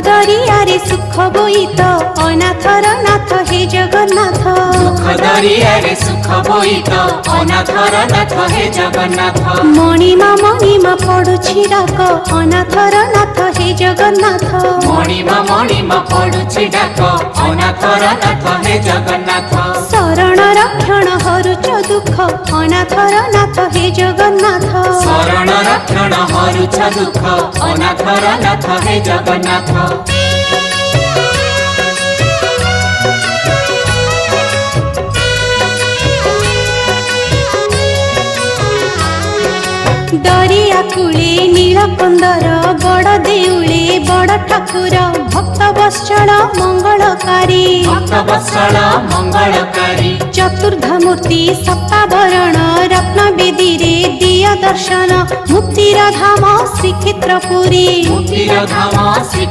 दरियारे सुख बोईत अनाथर नाथ हे जगन्नाथ। दुख दरियारे सुख बोईत अनाथर नाथ हे जगन्नाथ। मणिमा पड़ुछि डाक अनाथर नाथ हे जगन्नाथ। मणिमा पड़ुछि डाक अनाथर नाथ हे जगन्नाथ। शरण रक्षण हरुच दुख अनाथर नाथ हे जगन्नाथ। शरण रक्षण हरुच दुख अनाथर नाथ हे जगन्नाथ। दरिया कूले नीलकंदर बड़ देउले बड़ ठाकुर भक्त वत्सल मंगलकारी। भक्त वत्सल मंगलकारी। चतुर्धमूर्ति सप्तावरण रत्न बेदी रे दिया दर्शन मुक्तिर धाम श्रीक्षेत्रपुरी। मुक्तिर धाम श्री